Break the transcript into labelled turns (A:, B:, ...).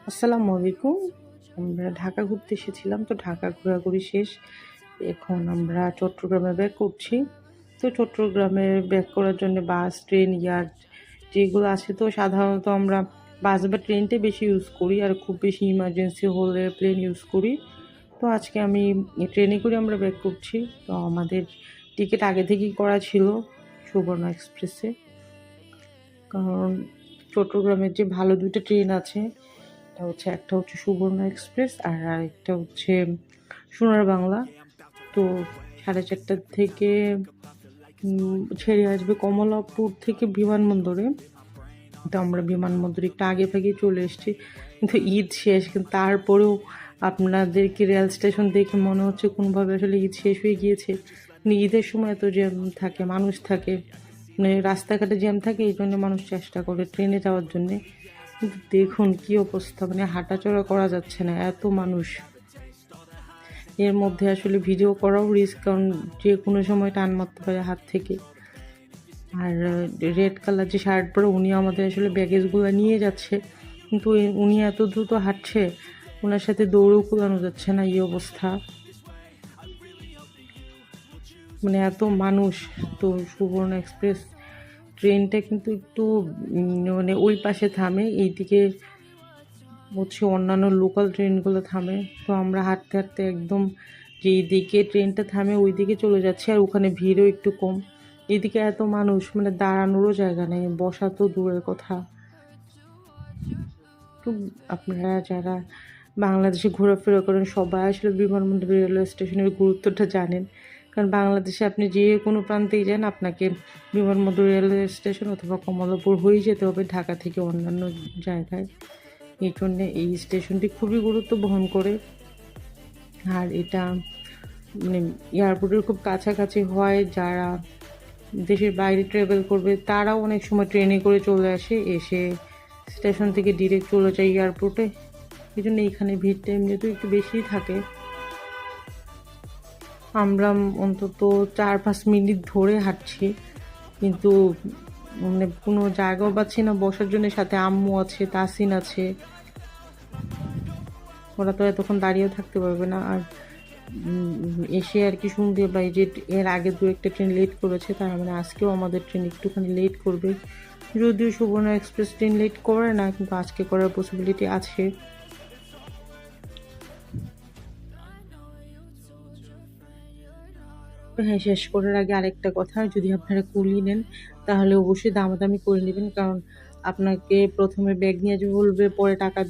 A: আসসালামু আলাইকুম। আমরা ঢাকা ঘুরতে এসেছিলাম। তো ঢাকা ঘোরাঘুরি শেষ। এখন আমরা চট্টগ্রামে ব্যাক করছি। তো চট্টগ্রামে ব্যাক করার জন্য বাস, ট্রেন, ইয়ার্ড যেগুলো আছে, তো সাধারণত আমরা বাস বা ট্রেনটাই বেশি ইউজ করি। আর খুব বেশি ইমার্জেন্সি হলে প্লেন ইউজ করি। তো আজকে আমি ট্রেনে করে আমরা ব্যাক করছি। তো আমাদের টিকিট আগে থেকেই করা ছিল সুবর্ণ এক্সপ্রেসে। কারণ চট্টগ্রামের যে ভালো ২ টা ট্রেন আছে, একটা হচ্ছে সুবর্ণ এক্সপ্রেস আর আরেকটা হচ্ছে সোনার বাংলা। তো 4:30 থেকে ছেড়ে আসবে কমলাপুর থেকে বিমানবন্দরে। তো আমরা বিমানবন্দরে একটু আগে ভাগেই চলে এসেছি, কিন্তু ঈদ শেষ। কিন্তু তারপরেও আপনাদেরকে রেল স্টেশন দেখে মনে হচ্ছে কোনোভাবে আসলে ঈদ শেষ হয়ে গিয়েছে। মানে ঈদের সময় এত জ্যাম থাকে, মানুষ থাকে, মানে রাস্তাঘাটে জ্যাম থাকে, এই জন্য মানুষ চেষ্টা করে ট্রেনে যাওয়ার জন্যে। কিন্তু দেখুন কী অবস্থা, মানে হাঁটাচলা করা যাচ্ছে না, এত মানুষ। এর মধ্যে আসলে ভিডিও করাও রিস্ক, কারণ যে কোনো সময় টান মারতে পারে হাত থেকে। আর রেড কালার যে শার্ট পরে উনি আমাদের আসলে ব্যাগেজগুলো নিয়ে যাচ্ছে, কিন্তু উনি এত দ্রুত হাঁটছে, ওনার সাথে দৌড়েও কুলানো যাচ্ছে না, এই অবস্থা। মানে এত মানুষ। তো সুবর্ণ এক্সপ্রেস ট্রেনটা কিন্তু একটু মানে ওই পাশে থামে, এইদিকে হচ্ছে অন্যান্য লোকাল ট্রেনগুলো থামে। তো আমরা হাঁটতে হাঁটতে একদম যেই দিকে ট্রেনটা থামে ওই দিকে চলে যাচ্ছি, আর ওখানে ভিড়ও একটু কম। এদিকে এত মানুষ, মানে দাঁড়ানোরও জায়গা নেই, বসা তো দূরের কথা। তো আপনারা যারা বাংলাদেশে ঘোরাফেরা করেন সবাই আসলে বিমানবন্দর রেলওয়ে স্টেশনের গুরুত্বটা জানেন। কারণ বাংলাদেশে আপনি যে কোনো প্রান্তেই যান, আপনাকে বিমানবন্দর রেলওয়ে স্টেশন অথবা কমলাপুর হয়েই যেতে হবে ঢাকা থেকে অন্যান্য জায়গায়। এই জন্যে এই স্টেশনটি খুবই গুরুত্ব বহন করে। আর এটা মানে এয়ারপোর্টের খুব কাছাকাছি হয়। যারা দেশের বাইরে ট্রাভেল করবে তারাও অনেক সময় ট্রেনে করে চলে আসে, এসে স্টেশন থেকে ডিরেক্ট চলে যায় এয়ারপোর্টে। এই জন্য এইখানে ভিড়টা এমনিতেও একটু বেশিই থাকে। আমরা অন্তত ৪-৫ মিনিট ধরে হাঁটছি, কিন্তু মানে কোনো জায়গাও পাচ্ছি না বসার জন্য। সাথে আম্মু আছে, তাসিন আছে, ওরা তো এতক্ষণ দাঁড়িয়েও থাকতে পারবে না। আর এসে আর কি শুনতে পাই যে এর আগে ২-১টা ট্রেন লেট করেছে, তার মানে আজকেও আমাদের ট্রেন একটুখানি লেট করবে। যদিও সুবর্ণ এক্সপ্রেস ট্রেন লেট করে না, কিন্তু আজকে করার পসিবিলিটি আছে। হ্যাঁ, শেষ করার আগে আরেকটা কথা, যদি আপনারা কুলি নেন তাহলে অবশ্যই দামাদামি করে নেবেন, কারণ আপনাকে প্রথমে ব্যাগ নিয়ে বলবে, পরে টাকা